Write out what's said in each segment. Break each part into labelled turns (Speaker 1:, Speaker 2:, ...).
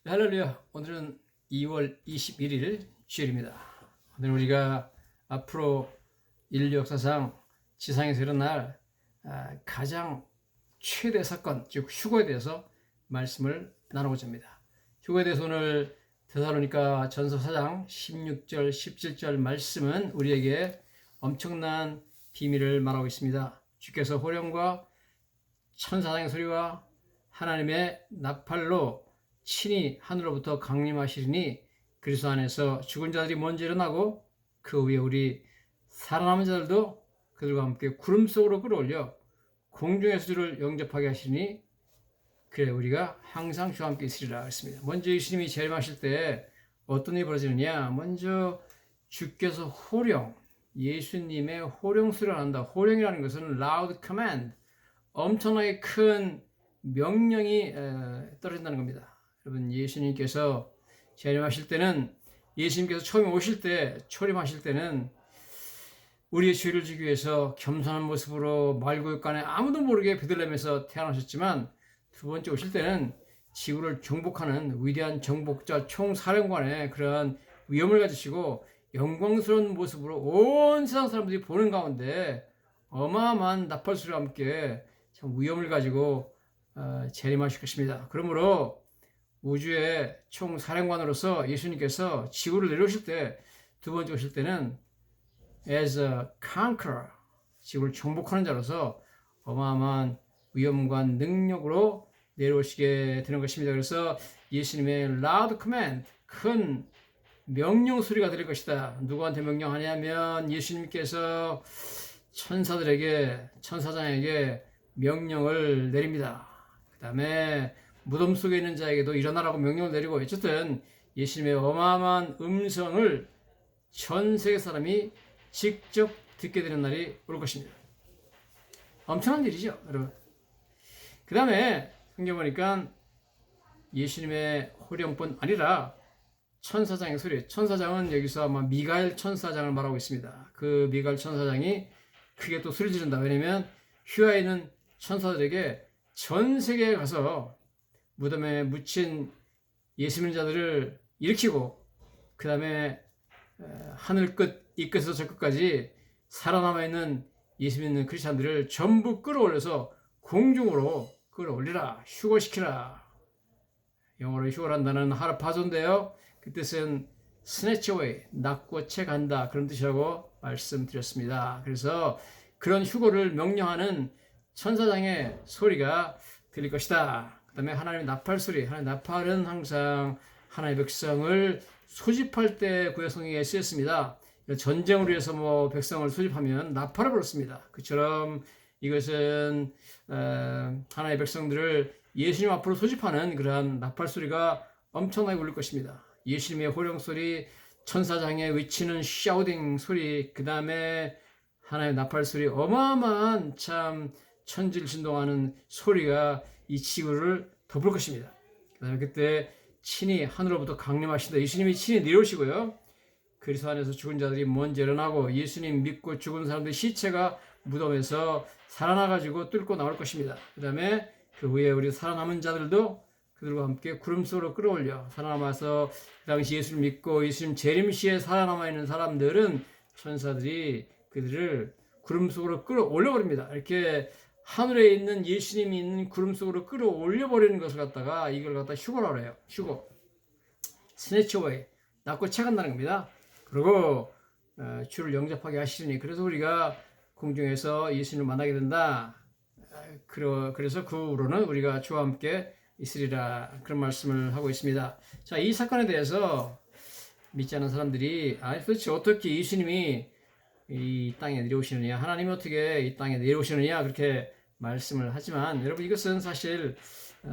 Speaker 1: 할렐루야. 오늘은 2월 21일 주일입니다. 오늘 우리가 앞으로 인류 역사상 지상에서 일어날 가장 최대 사건, 즉 휴거에 대해서 말씀을 나누고자 합니다. 휴거에 대해서 오늘 데살로니가 전서 4장 16절, 17절 말씀은 우리에게 엄청난 비밀을 말하고 있습니다. 주께서 호령과 천사장의 소리와 하나님의 나팔로 친히 하늘로부터 강림하시리니 그리스도 안에서 죽은 자들이 먼저 일어나고 그 위에 우리 살아남은 자들도 그들과 함께 구름 속으로 끌어올려 공중에서 주를 영접하게 하시니 그래 우리가 항상 주와 함께 있으리라 했습니다. 먼저 예수님이 재림하실 때 어떤 일이 벌어지느냐? 먼저 주께서 호령, 예수님의 호령 소리가 난다. 호령이라는 것은 loud command, 엄청나게 큰 명령이 떨어진다는 겁니다. 여러분, 예수님께서 재림하실 때는, 예수님께서 처음에 오실 때, 초림하실 때는 우리의 죄를 지기 위해서 겸손한 모습으로 말구역간에 아무도 모르게 베들레헴에서 태어나셨지만, 두 번째 오실 때는 지구를 정복하는 위대한 정복자 총사령관의 그러한 위엄을 가지시고 영광스러운 모습으로 온 세상 사람들이 보는 가운데 어마어마한 나팔소리와 함께 참 위엄을 가지고 재림하실 것입니다. 그러므로 우주의 총사령관으로서 예수님께서 지구를 내려오실 때, 두 번째 오실 때는 as a conqueror, 지구를 정복하는 자로서 어마어마한 위엄과 능력으로 내려오시게 되는 것입니다. 그래서 예수님의 loud command, 큰 명령 소리가 들릴 것이다. 누구한테 명령하냐면 예수님께서 천사장에게 명령을 내립니다. 그 다음에 무덤 속에 있는 자에게도 일어나라고 명령을 내리고, 어쨌든 예수님의 어마어마한 음성을 전 세계 사람이 직접 듣게 되는 날이 올 것입니다. 엄청난 일이죠, 여러분. 그 다음에 성경 보니까 예수님의 호령뿐 아니라 천사장의 소리, 천사장은 여기서 아마 미가엘 천사장을 말하고 있습니다. 그 미가엘 천사장이 크게 또 소리 지른다. 왜냐면 휴하에 있는 천사들에게 전 세계에 가서 무덤에 묻힌 예수 믿는 자들을 일으키고, 그 다음에 하늘 끝 이 끝에서 저 끝까지 살아남아 있는 예수 믿는 크리스찬들을 전부 끌어올려서 공중으로 끌어올리라, 휴거시키라. 영어로 휴거란다는 하르파존인데요, 그 뜻은 snatch away, 낚고 채간다, 그런 뜻이라고 말씀드렸습니다. 그래서 그런 휴거를 명령하는 천사장의 소리가 들릴 것이다. 그 다음에 하나님의 나팔 소리, 하나님의 나팔은 항상 하나님의 백성을 소집할 때 구약성경에 쓰였습니다. 전쟁을 위해서 백성을 소집하면 나팔을 불었습니다. 그처럼 이것은 하나님의 백성들을 예수님 앞으로 소집하는 그러한 나팔 소리가 엄청나게 울릴 것입니다. 예수님의 호령 소리, 천사장의 외치는 샤우딩 소리, 그 다음에 하나님의 나팔 소리, 어마어마한 참 천지를 진동하는 소리가 이 지구를 덮을 것입니다. 그 다음에 그때 친히 하늘로부터 강림하신다. 예수님이 친히 내려오시고요, 그리스도 안에서 죽은 자들이 먼저 일어나고 예수님 믿고 죽은 사람들의 시체가 무덤에서 살아나가지고 뚫고 나올 것입니다. 그 다음에 그 후에 우리 살아남은 자들도 그들과 함께 구름 속으로 끌어올려 살아남아서 그 당시 예수를 믿고 예수님 재림시에 살아남아 있는 사람들은 천사들이 그들을 구름 속으로 끌어올려버립니다. 이렇게 하늘에 있는 예수님이 있는 구름 속으로 끌어올려버리는 것을 갖다가 이걸 갖다 휴거라고 해요. 휴거. 스네치 어웨이. 낚고 채간다는 겁니다. 그리고 주를 영접하게 하시니, 그래서 우리가 공중에서 예수님을 만나게 된다. 그래서 그 후로는 우리가 주와 함께 있으리라, 그런 말씀을 하고 있습니다. 자, 이 사건에 대해서 믿지 않는 사람들이 도대체 어떻게 예수님이 이 땅에 내려오시느냐, 하나님이 어떻게 이 땅에 내려오시느냐, 그렇게 말씀을 하지만, 여러분, 이것은 사실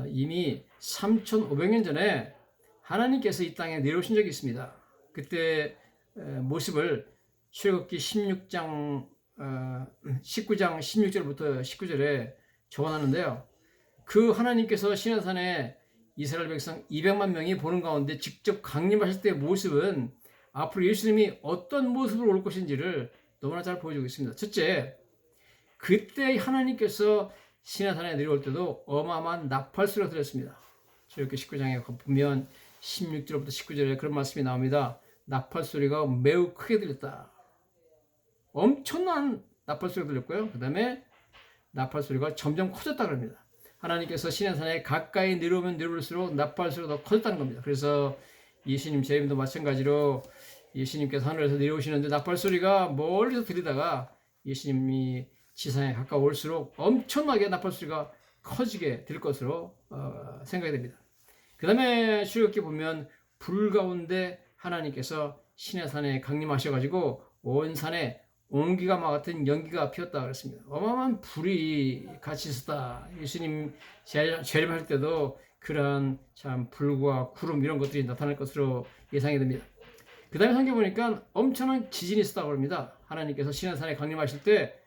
Speaker 1: 이미 3,500년 전에 하나님께서 이 땅에 내려오신 적이 있습니다. 그때 모습을 출애굽기 19장 16절부터 19절에 적어놨는데요, 그 하나님께서 시내산에 이스라엘 백성 200만 명이 보는 가운데 직접 강림하실 때의 모습은 앞으로 예수님이 어떤 모습으로 올 것인지를 너무나 잘 보여주고 있습니다. 첫째, 그때 하나님께서 시내산에 내려올 때도 어마어마한 나팔 소리가 들렸습니다. 출애굽기 19장에 보면 16절부터 19절에 그런 말씀이 나옵니다. 나팔 소리가 매우 크게 들렸다. 엄청난 나팔 소리가 들렸고요. 그 다음에 나팔 소리가 점점 커졌다 그럽니다. 하나님께서 시내산에 가까이 내려오면 내려올수록 나팔 소리가 더 커졌다는 겁니다. 그래서 예수님 재림도 마찬가지로 예수님께서 하늘에서 내려오시는데 나팔 소리가 멀리서 들리다가 예수님이 지상에 가까울수록 엄청나게 나팔 소리가 커지게 될 것으로 생각이 됩니다. 그 다음에 출애굽기 보면 불 가운데 하나님께서 시내산에 강림하셔가지고 온 산에 온기가 같은 연기가 피었다 그랬습니다. 어마어마한 불이 같이 있었다. 예수님 재림할 때도 그러한 참 불과 구름 이런 것들이 나타날 것으로 예상이 됩니다. 그 다음에 성경 보니까 엄청난 지진이 있었다고 합니다. 하나님께서 시내산에 강림하실 때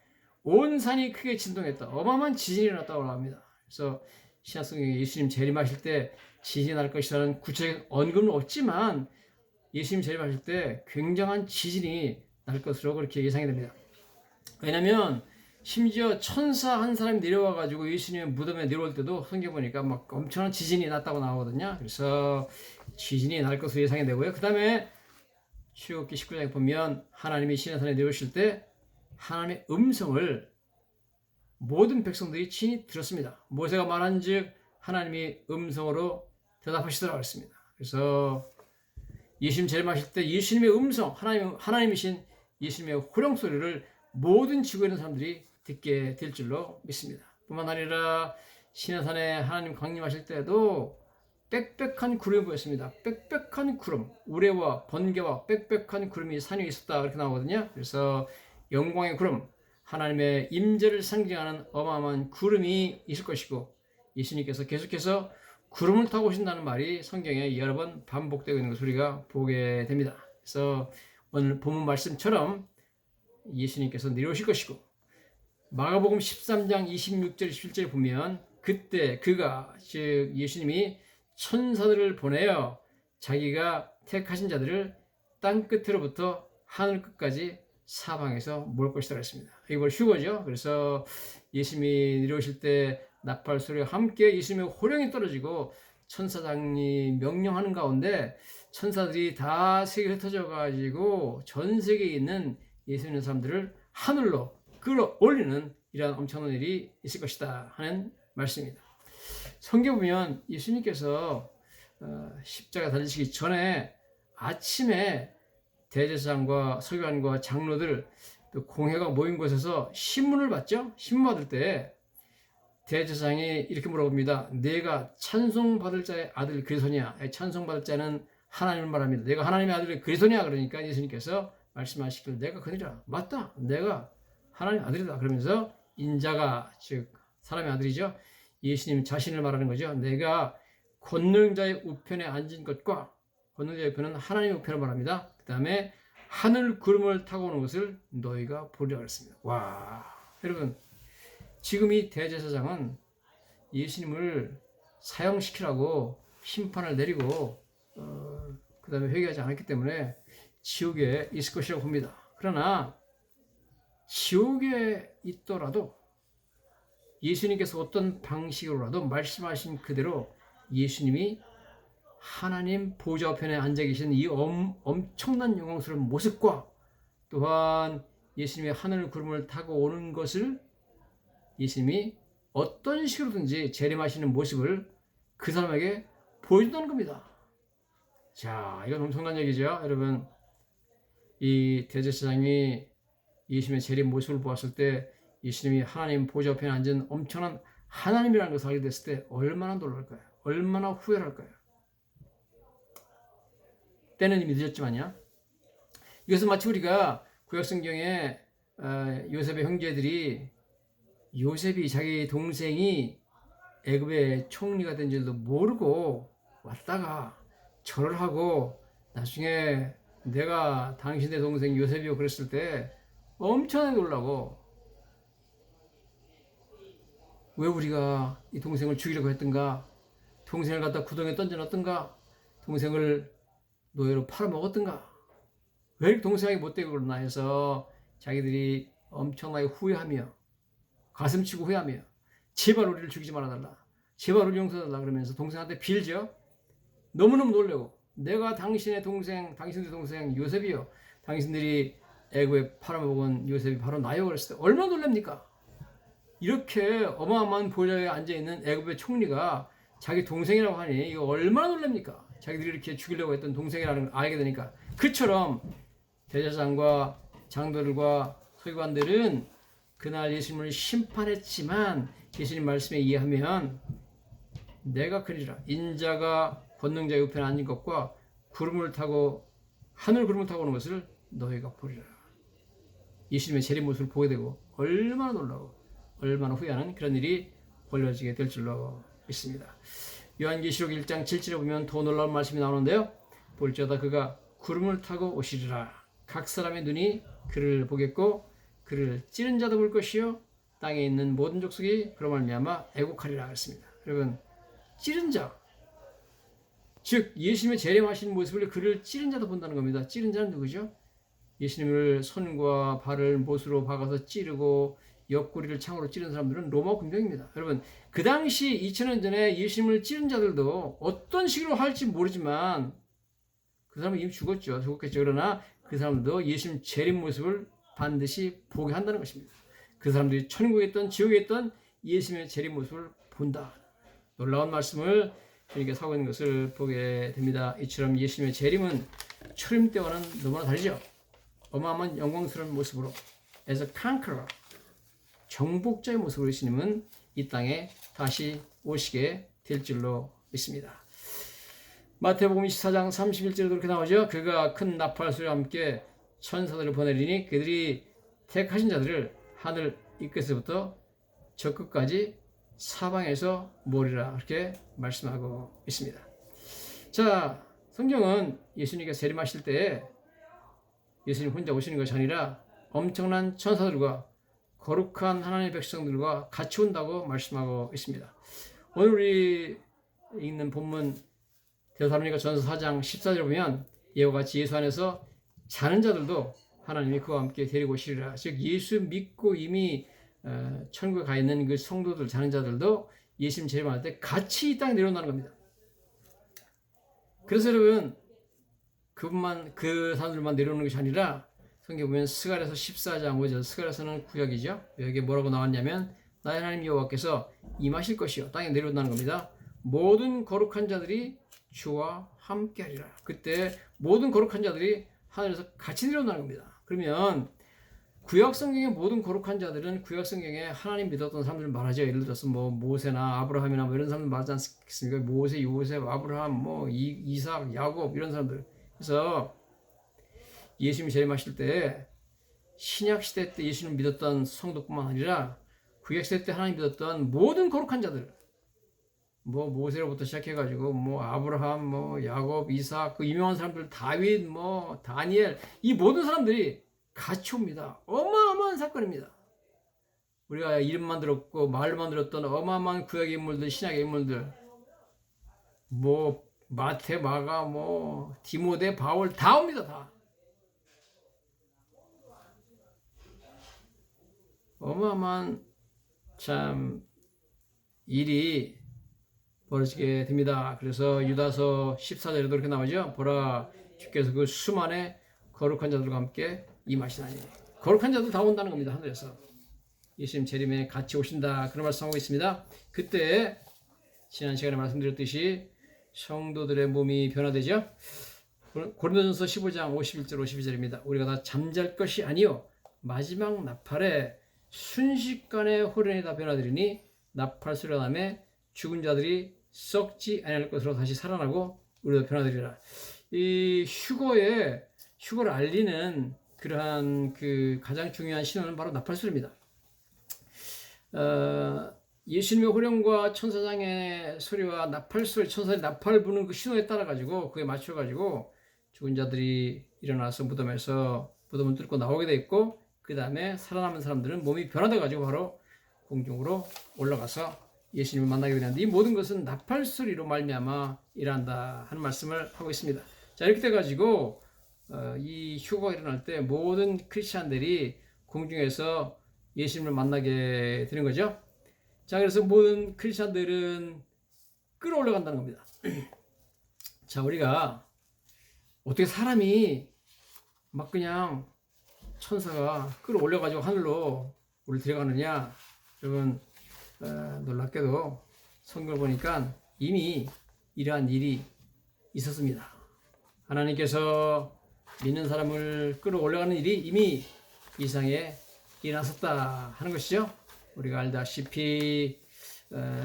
Speaker 1: 온 산이 크게 진동했다. 어마어마한 지진이 일어났다고 합니다. 그래서 신약성경에 예수님 재림하실 때 지진이 날 것이라는 구체적인 언급은 없지만 예수님 재림하실 때 굉장한 지진이 날 것으로 그렇게 예상이 됩니다. 왜냐하면 심지어 천사 한 사람이 내려와가지고 예수님의 무덤에 내려올 때도 성경 보니까 막 엄청난 지진이 났다고 나오거든요. 그래서 지진이 날 것으로 예상이 되고요. 그 다음에 출애굽기 19장에 보면 하나님이 시내산에 내려오실 때 하나님의 음성을 모든 백성들이 친히 들었습니다. 모세가 말한즉 하나님이 음성으로 대답하시더라고 했습니다. 그래서 예수님 재림하실 때 예수님의 음성, 하나님이신 예수님의 호령 소리를 모든 지구에 있는 사람들이 듣게 될 줄로 믿습니다. 뿐만 아니라 시내산에 하나님 강림하실 때도 빽빽한 구름이 보였습니다. 빽빽한 구름, 우레와 번개와 빽빽한 구름이 산에 있었다 그렇게 나오거든요. 그래서 영광의 구름, 하나님의 임재를 상징하는 어마어마한 구름이 있을 것이고 예수님께서 계속해서 구름을 타고 오신다는 말이 성경에 여러 번 반복되고 있는 것을 우리가 보게 됩니다. 그래서 오늘 본문 말씀처럼 예수님께서 내려오실 것이고 마가복음 13장 26절 17절에 보면 그때 그가 즉 예수님이 천사들을 보내어 자기가 택하신 자들을 땅 끝으로부터 하늘 끝까지 사방에서 모을 것이라고 했습니다. 이걸 휴거죠. 그래서 예수님이 내려오실 때 나팔 소리와 함께 예수님의 호령이 떨어지고 천사장이 명령하는 가운데 천사들이 다 세계에 흩어져 가지고 전 세계에 있는 예수 믿는 사람들을 하늘로 끌어올리는 이러한 엄청난 일이 있을 것이다 하는 말씀입니다. 성경 보면 예수님께서 십자가 달리시기 전에 아침에 대제사장과 서기관과 장로들 또 공회가 모인 곳에서 신문을 받죠. 신문 받을 때 대제사장이 이렇게 물어봅니다. 내가 찬송받을 자의 아들 그리스도냐? 찬송받을 자는 하나님을 말합니다. 내가 하나님의 아들 그리스도냐? 그러니까 예수님께서 말씀하시길 내가 그니라. 맞다. 내가 하나님의 아들이다. 그러면서 인자가 즉 사람의 아들이죠. 예수님 자신을 말하는 거죠. 내가 권능자의 우편에 앉은 것과 권능자의 우편은 하나님의 우편을 말합니다. 그 다음에 하늘 구름을 타고 오는 것을 너희가 보리라 그랬습니다. 와, 여러분 지금 이 대제사장은 예수님을 사형시키라고 심판을 내리고 그 다음에 회개하지 않았기 때문에 지옥에 있을 것이라고 봅니다. 그러나 지옥에 있더라도 예수님께서 어떤 방식으로라도 말씀하신 그대로 예수님이 하나님 보좌 우편에 앉아 계신 이 엄청난 영광스러운 모습과 또한 예수님의 하늘 구름을 타고 오는 것을 예수님이 어떤 식으로든지 재림하시는 모습을 그 사람에게 보여준다는 겁니다. 자, 이건 엄청난 얘기죠. 여러분, 이 대제사장이 예수님의 재림 모습을 보았을 때 예수님이 하나님 보좌 우편에 앉은 엄청난 하나님이라는 것을 알게 됐을 때 얼마나 놀랄까요? 얼마나 후회할까요? 때는 이미 늦었지만요. 이것은 마치 우리가 구약성경에 요셉의 형제들이 요셉이 자기 동생이 애굽의 총리가 된 줄도 모르고 왔다가 절을 하고 나중에 내가 당신의 동생 요셉이요 그랬을 때 엄청나게 놀라고 왜 우리가 이 동생을 죽이려고 했던가, 동생을 갖다 구덩이에 던져놨던가, 동생을 노예로 팔아먹었던가, 왜 동생에게 못되게 그러나 해서 자기들이 엄청나게 후회하며 가슴치고 후회하며 제발 우리를 죽이지 말아달라, 제발 우리 용서해달라 그러면서 동생한테 빌죠. 너무너무 놀래고 내가 당신의 동생, 당신들의 동생 요셉이요. 당신들이 애굽에 팔아먹은 요셉이 바로 나요. 그랬을 때 얼마나 놀랍니까? 이렇게 어마어마한 보좌에 앉아있는 애굽의 총리가 자기 동생이라고 하니 이거 얼마나 놀랍니까? 자기들이 이렇게 죽이려고 했던 동생이라는 걸 알게 되니까. 그처럼 대제사장과 장로들과 서기관들은 그날 예수님을 심판했지만 예수님 말씀에 의하면 내가 그리라 인자가 권능자 옆에 앉은 것과 구름을 타고 하늘 구름을 타고 오는 것을 너희가 보리라. 예수님의 재림 모습을 보게 되고 얼마나 놀라고 얼마나 후회하는 그런 일이 벌어지게 될 줄로 믿습니다. 요한계시록 1장 7절에 보면 더 놀라운 말씀이 나오는데요. 볼지어다 그가 구름을 타고 오시리라. 각 사람의 눈이 그를 보겠고 그를 찌른 자도 볼 것이요 땅에 있는 모든 족속이 그로 말미암아 애곡하리라 했습니다. 여러분 찌른 자, 즉 예수님의 재림하신 모습을 그를 찌른 자도 본다는 겁니다. 찌른 자는 누구죠? 예수님을 손과 발을 못으로 박아서 찌르고 옆구리를 창으로 찌른 사람들은 로마 군병입니다. 여러분 그 당시 2000년 전에 예수님을 찌른 자들도 어떤 식으로 할지 모르지만 그 사람은 이미 죽었겠죠. 그러나 그 사람들도 예수님 재림 모습을 반드시 보게 한다는 것입니다. 그 사람들이 천국에 있던 지옥에 있던 예수님의 재림 모습을 본다. 놀라운 말씀을 이렇게 사고 있는 것을 보게 됩니다. 이처럼 예수님의 재림은 초림 때와는 너무나 다르죠. 어마어마한 영광스러운 모습으로 as a conqueror, 정복자의 모습으로 예수님은 이 땅에 다시 오시게 될 줄로 믿습니다. 마태복음 24장 31절에도 그렇게 나오죠. 그가 큰 나팔 소리와 함께 천사들을 보내리니 그들이 택하신 자들을 하늘 이 끝에서부터 저 끝까지 사방에서 모으리라 그렇게 말씀하고 있습니다. 자, 성경은 예수님께서 재림하실 때 예수님 혼자 오시는 것이 아니라 엄청난 천사들과 거룩한 하나님의 백성들과 같이 온다고 말씀하고 있습니다. 오늘 우리 읽는 본문 데살로니가 전서 4장 14절에 보면 이와 같이 예수 안에서 자는 자들도 하나님이 그와 함께 데리고 오시리라. 즉 예수 믿고 이미 천국에 가 있는 그 성도들 자는 자들도 예수님 재림할 때 같이 이 땅에 내려온다는 겁니다. 그래서 여러분 그 사람들만 내려오는 것이 아니라 성경 보면 스가랴서 14장 5절 스가랴서는 구약이죠. 여기 뭐라고 나왔냐면 나의 하나님 여호와께서 임하실 것이요 땅에 내려온다는 겁니다. 모든 거룩한 자들이 주와 함께하리라. 그때 모든 거룩한 자들이 하늘에서 같이 내려온다는 겁니다. 그러면 구약 성경의 모든 거룩한 자들은 구약 성경에 하나님 믿었던 사람들을 말하죠. 예를 들어서 뭐 모세나 아브라함이나 뭐 이런 사람들 말하지 않습니까? 모세, 요셉, 아브라함, 뭐 이삭, 야곱 이런 사람들. 그래서 예수님이 재림하실 때 신약 시대 때 예수님 믿었던 성도뿐만 아니라 구약 시대 때 하나님 믿었던 모든 거룩한 자들, 뭐 모세로부터 시작해가지고 뭐 아브라함, 뭐 야곱, 이삭, 그 유명한 사람들, 다윗, 뭐 다니엘, 이 모든 사람들이 같이 옵니다. 어마어마한 사건입니다. 우리가 이름만 들었고 말만 들었던 어마어마한 구약의 인물들, 신약의 인물들, 뭐 마태, 마가, 뭐 디모데, 바울 다 옵니다. 다. 어마어마한 참 일이 벌어지게 됩니다. 그래서 유다서 14절에도 그렇게 나오죠. 보라 주께서 그 수만의 거룩한 자들과 함께 임하시나니. 거룩한 자들 다 온다는 겁니다. 하늘에서 예수님 재림에 같이 오신다 그런 말씀하고 있습니다. 그때 지난 시간에 말씀드렸듯이 성도들의 몸이 변화되죠. 고린도전서 15장 51절 52절입니다. 우리가 다 잠잘 것이 아니요 마지막 나팔에 순식간에 호련히 다 변화되리니 나팔 소리가 나매 죽은 자들이 썩지 아니할 것으로 다시 살아나고 우리도 변화되리라. 이 휴거를 알리는 그러한 그 가장 중요한 신호는 바로 나팔 소리입니다. 예수님의 호령과 천사장의 소리와 나팔 소리, 천사들이 나팔 부는 그 신호에 따라 가지고 그에 맞춰 가지고 죽은 자들이 일어나서 무덤을 뚫고 나오게 돼 있고 그 다음에 살아남은 사람들은 몸이 변화돼 가지고 바로 공중으로 올라가서 예수님을 만나게 되는데 이 모든 것은 나팔 소리로 말미암아 일한다 하는 말씀을 하고 있습니다. 자 이렇게 돼 가지고 이 휴거가 일어날 때 모든 크리스찬들이 공중에서 예수님을 만나게 되는 거죠. 자 그래서 모든 크리스찬들은 끌어올려간다는 겁니다. 자, 우리가 어떻게 사람이 막 그냥 천사가 끌어올려가지고 하늘로 우리를 데려가느냐? 여러분, 놀랍게도 성경을 보니까 이미 이러한 일이 있었습니다. 하나님께서 믿는 사람을 끌어올려가는 일이 이미 이 세상에 일어났었다 하는 것이죠. 우리가 알다시피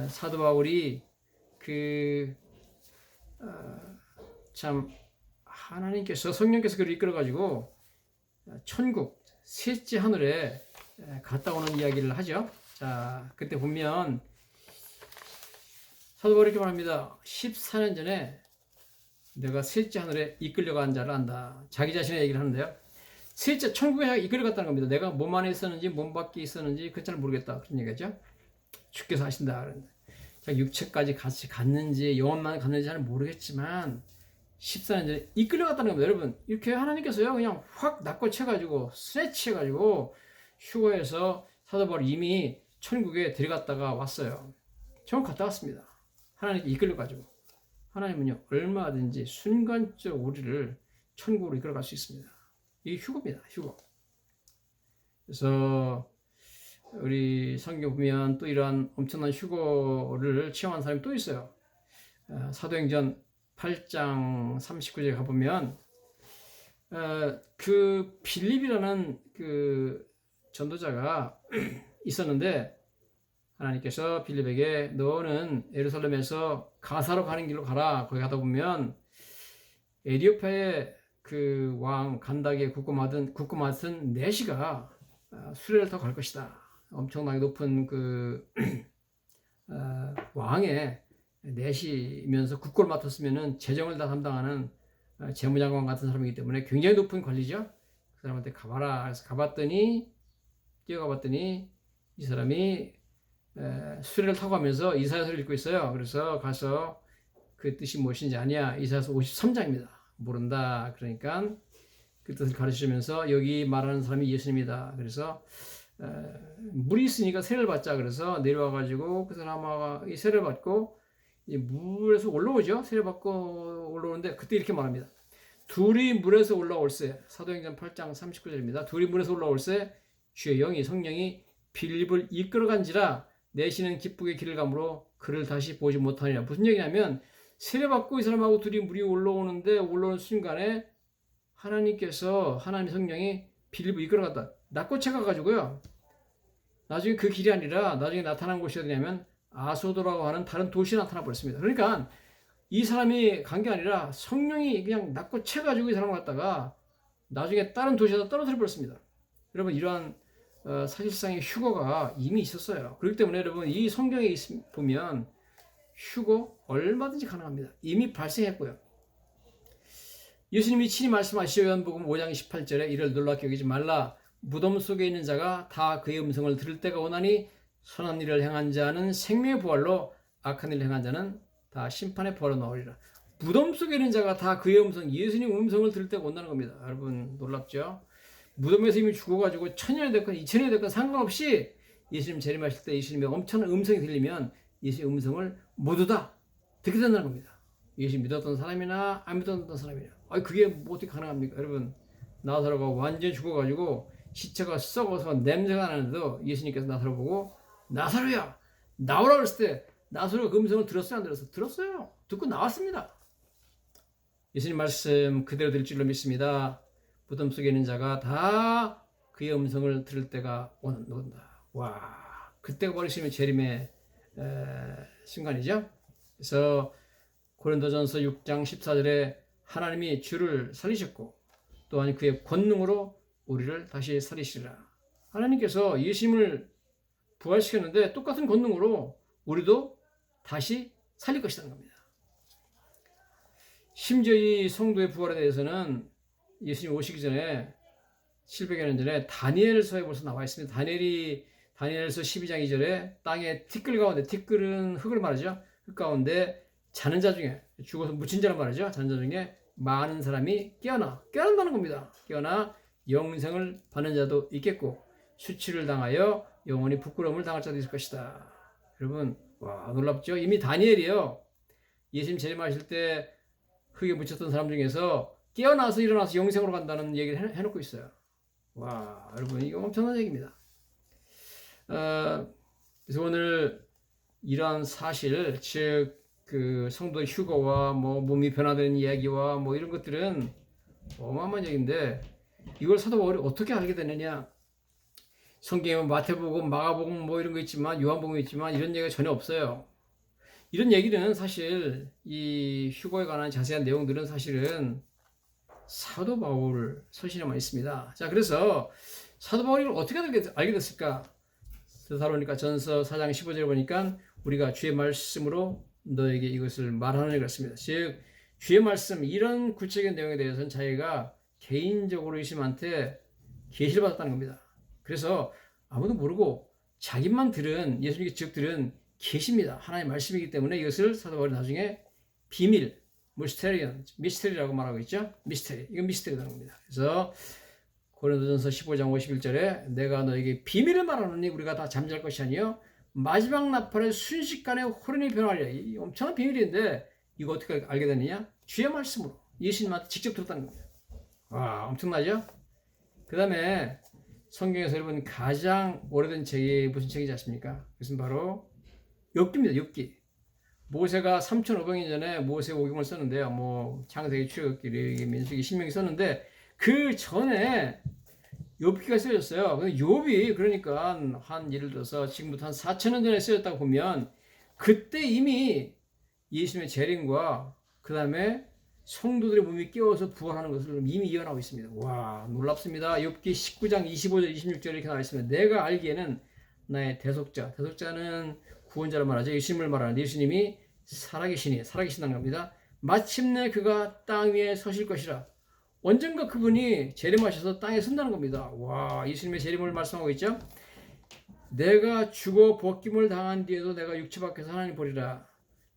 Speaker 1: 사도 바울이 참 하나님께서 성령께서 그를 이끌어가지고 천국 셋째 하늘에 갔다 오는 이야기를 하죠. 자, 그때 보면 사도 바울이 이렇게 말합니다. 14년 전에 내가 셋째 하늘에 이끌려간 자를 안다. 자기 자신의 얘기를 하는데요. 셋째 천국에 이끌려갔다는 겁니다. 내가 몸 안에 있었는지 몸 밖에 있었는지 그건 잘 모르겠다. 그런 얘기죠. 주께서 하신다. 자, 육체까지 같이 갔는지 영혼만 갔는지 잘 모르겠지만 14년 전에 이끌려갔다는 겁니다. 여러분, 이렇게 하나님께서요 그냥 확 낚아채가지고 스네치해가지고 휴거해서 사도 바울이 이미 천국에 데려갔다가 왔어요. 천국 갔다 왔습니다. 하나님께 이끌려가지고. 하나님은요 얼마든지 순간적으로 우리를 천국으로 이끌어갈 수 있습니다. 이게 휴거입니다. 휴거. 그래서 우리 성경 보면 또 이러한 엄청난 휴거를 체험한 사람이 또 있어요. 사도행전 8장 39절에 가보면 그 빌립이라는 그 전도자가 있었는데 하나님께서 빌립에게 너는 예루살렘에서 가사로 가는 길로 가라. 거기 가다 보면 에티오피아의 그 왕 간다게 국고 맡은 내시가 수레를 타고 갈 것이다. 엄청나게 높은 그 왕의 내시면서 국고를 맡았으면은 재정을 다 담당하는 재무장관 같은 사람이기 때문에 굉장히 높은 관리죠. 그 사람한테 가봐라. 그래서 뛰어가봤더니 이 사람이 수레를 타고 가면서 이사야서를 읽고 있어요. 그래서 가서 그 뜻이 무엇인지 아냐? 이사야서 53장입니다. 모른다. 그러니까 그 뜻을 가르치면서 여기 말하는 사람이 예수님이다. 그래서 물이 있으니까 세를 받자. 그래서 내려와가지고 그 사람이 세를 받고 물에서 올라오죠. 세를 받고 올라오는데 그때 이렇게 말합니다. 둘이 물에서 올라올세. 사도행전 8장 39절입니다. 둘이 물에서 올라올세 주의 영이 성령이 빌립을 이끌어간지라 내시는 기쁘게 길을 가므로 그를 다시 보지 못하니라. 무슨 얘기냐면 세례 받고 이 사람하고 둘이 물이 올라오는데 올라오는 순간에 하나님께서 하나님 성령이 빌립을 이끌어갔다. 낚고채 가가지고요. 나중에 그 길이 아니라 나중에 나타난 곳이 어디냐면 아소도라고 하는 다른 도시에 나타나 버렸습니다. 그러니까 이 사람이 간 게 아니라 성령이 그냥 낚고채 가지고 이 사람을 갖다가 나중에 다른 도시에다 떨어뜨려 버렸습니다. 여러분 이러한 사실상의 휴거가 이미 있었어요. 그렇기 때문에 여러분 이 성경에 보면 휴거 얼마든지 가능합니다. 이미 발생했고요. 예수님이 친히 말씀하시오. 요한복음 5장 18절에 이를 놀랍게 여기지 말라. 무덤 속에 있는 자가 다 그의 음성을 들을 때가 오나니 선한 일을 행한 자는 생명의 부활로 악한 일을 행한 자는 다 심판의 부활로 나오리라. 무덤 속에 있는 자가 다 그의 음성, 예수님 음성을 들을 때가 온다는 겁니다. 여러분 놀랍죠? 무덤에서 이미 죽어가지고 1000년이 됐건 2000년이 됐건 상관없이 예수님 재림하실 때 예수님의 엄청난 음성이 들리면 예수님의 음성을 모두 다 듣게 된다는 겁니다. 예수 믿었던 사람이나 안 믿었던 사람이나. 그게 뭐 어떻게 가능합니까? 여러분 나사로가 완전히 죽어가지고 시체가 썩어서 냄새가 나는데도 예수님께서 나사로 보고 나사로야 나오라 그랬을 때 나사로가 그 음성을 들었어요? 안 들었어요? 들었어요. 듣고 나왔습니다. 예수님 말씀 그대로 될 줄로 믿습니다. 무덤 속에 있는 자가 다 그의 음성을 들을 때가 온다. 와, 그때가 바로 예수님의 재림의 순간이죠. 그래서 고린도전서 6장 14절에 하나님이 주를 살리셨고 또한 그의 권능으로 우리를 다시 살리시리라. 하나님께서 예수님을 부활시켰는데 똑같은 권능으로 우리도 다시 살릴 것이라는 겁니다. 심지어 이 성도의 부활에 대해서는 예수님 오시기 전에 700여 년 전에 다니엘서에 벌써 나와 있습니다. 다니엘서 12장 2절에 땅에 티끌 가운데, 티끌은 흙을 말하죠. 흙 가운데 자는 자 중에, 죽어서 묻힌 자를 말하죠. 자는 자 중에 많은 사람이 깨어난다는 겁니다. 깨어나 영생을 받는 자도 있겠고 수치를 당하여 영원히 부끄러움을 당할 자도 있을 것이다. 여러분 와 놀랍죠? 이미 다니엘이요 예수님 재림하실 때 흙에 묻혔던 사람 중에서 깨어나서 일어나서 영생으로 간다는 얘기를 해놓고 있어요. 와, 여러분, 이거 엄청난 얘기입니다. 그래서 오늘 이러한 사실, 즉, 그 성도 휴거와 뭐 몸이 변화되는 이야기와 뭐 이런 것들은 어마어마한 얘기인데, 이걸 사도 바울이 어떻게 알게 되느냐? 성경에 마태복음, 마가복음 뭐 이런 거 있지만, 요한복음 있지만 이런 얘기가 전혀 없어요. 이런 얘기는 사실 이 휴거에 관한 자세한 내용들은 사실은 사도 바울 서신에만 있습니다. 자, 그래서 사도 바울이 이걸 어떻게 알게 됐을까? 사로니까 전서 4장 15절에 보니까 우리가 주의 말씀으로 너에게 이것을 말하는 것입니다. 즉 주의 말씀 이런 구체적인 내용에 대해서는 자기가 개인적으로 예수님한테 계시를 받았다는 겁니다. 그래서 아무도 모르고 자기만 들은 예수님께 직접 들은 계시입니다. 하나님의 말씀이기 때문에 이것을 사도 바울이 나중에 비밀, 미스테리라고 말하고 있죠. 미스테리. 이건 미스테리라는 겁니다. 그래서 고린도전서 15장 51절에 내가 너에게 비밀을 말하노니 우리가 다 잠잘 것이 아니요 마지막 나팔의 순식간에 호련히 변하리라. 이 엄청난 비밀인데 이거 어떻게 알게 되느냐? 주의 말씀으로 예수님한테 직접 들었다는 겁니다. 와, 엄청나죠? 그 다음에 성경에서 여러분 가장 오래된 책이 무슨 책이지 아십니까? 그것은 바로 욥기입니다. 욥기. 모세가 3,500년 전에 모세오경을 썼는데요. 뭐 창세기, 출애굽기, 레위기, 민수기, 신명기 썼는데 그 전에 욥기가 쓰여졌어요. 근데 욥이 그러니까 한 예를 들어서 지금부터 한 4,000년 전에 쓰여졌다고 보면 그때 이미 예수님의 재림과 그 다음에 성도들의 몸이 깨어서 부활하는 것을 이미 예언하고 있습니다. 와, 놀랍습니다. 욥기 19장 25절 26절에 이렇게 나와 있습니다. 내가 알기에는 나의 대속자는 구원자로 말하죠. 예수님을 말하는 예수님이 살아계신다는 겁니다. 마침내 그가 땅 위에 서실 것이라. 언젠가 그분이 재림하셔서 땅에 선다는 겁니다. 와, 예수님의 재림을 말씀하고 있죠. 내가 죽어 벗김을 당한 뒤에도 내가 육체 밖에서 하나님 보리라.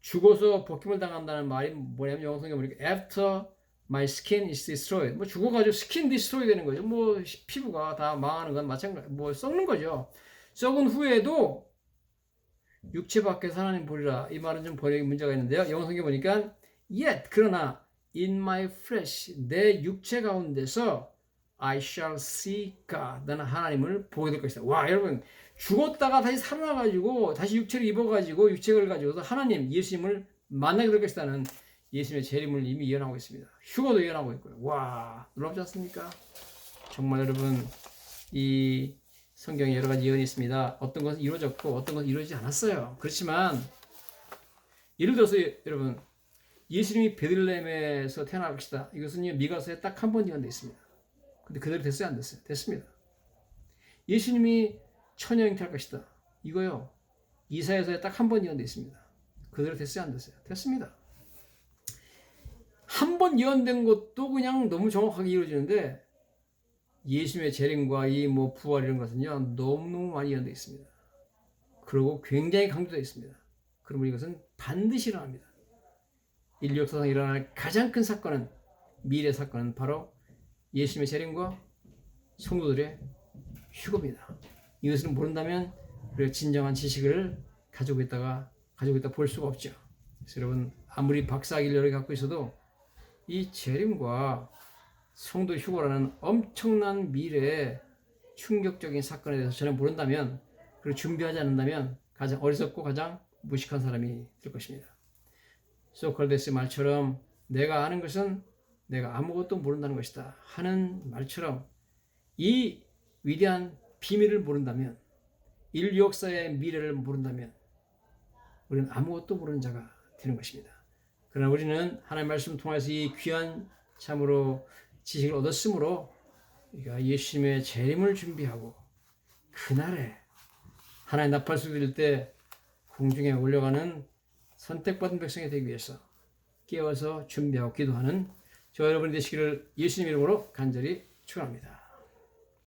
Speaker 1: 죽어서 벗김을 당한다는 말이 뭐냐면 영어 성경에 보니까 after my skin is destroyed. 뭐 죽어가지고 스킨 디스트로이 되는 거죠. 뭐 피부가 다 망하는 건 마찬가지. 뭐 썩는 거죠. 썩은 후에도 육체 밖에서 하나님 보리라. 이 말은 좀 번역에 문제가 있는데요. 영어 성경에 보니까 yet 그러나 in my flesh 내 육체 가운데서 I shall see God. 나는 하나님을 보게 될 것이다. 와, 여러분 죽었다가 다시 살아나가지고 다시 육체를 입어가지고 육체를 가지고서 하나님 예수님을 만나게 될 것이다는 예수님의 재림을 이미 예언하고 있습니다. 휴거도 예언하고 있고요. 와, 놀랍지 않습니까? 정말 여러분 이 성경에 여러 가지 예언이 있습니다. 어떤 것은 이루어졌고 어떤 것은 이루어지지 않았어요. 그렇지만 예를 들어서 여러분 예수님이 베들레헴에서 태어날 것이다. 이것은 미가서에 딱 한 번 예언되어 있습니다. 근데 그대로 됐어요? 안 됐어요? 됐습니다. 예수님이 처녀 잉태할 것이다. 이거요. 이사야서에 딱 한 번 예언되어 있습니다. 그대로 됐어요? 안 됐어요? 됐습니다. 한 번 예언된 것도 그냥 너무 정확하게 이루어지는데 예수님의 재림과 이 뭐 부활 이런 것은요. 너무너무 많이 예언되어 있습니다. 그리고 굉장히 강조되어 있습니다. 그러면 이것은 반드시 일어납니다. 인류 역사상 일어날 가장 큰 사건은 미래 사건은 바로 예수님의 재림과 성도들의 휴거입니다. 이것을 모른다면 우리가 진정한 지식을 가지고 있다 볼 수가 없죠. 그래서 여러분 아무리 박사학위를 여러 개 갖고 있어도 이 재림과 성도 휴거라는 엄청난 미래의 충격적인 사건에 대해서 전혀 모른다면 그리고 준비하지 않는다면 가장 어리석고 가장 무식한 사람이 될 것입니다. 소크라테스의 말처럼 내가 아는 것은 내가 아무것도 모른다는 것이다 하는 말처럼 이 위대한 비밀을 모른다면 인류 역사의 미래를 모른다면 우리는 아무것도 모르는 자가 되는 것입니다. 그러나 우리는 하나님의 말씀을 통해서 이 귀한 참으로 지식을 얻었으므로 우리가 예수님의 재림을 준비하고 그날에 하나의 나팔 소리 들릴 때 공중에 올려가는 선택받은 백성이 되기 위해서 깨어서 준비하고 기도하는 저와 여러분이 되시기를 예수님 이름으로 간절히 축원합니다.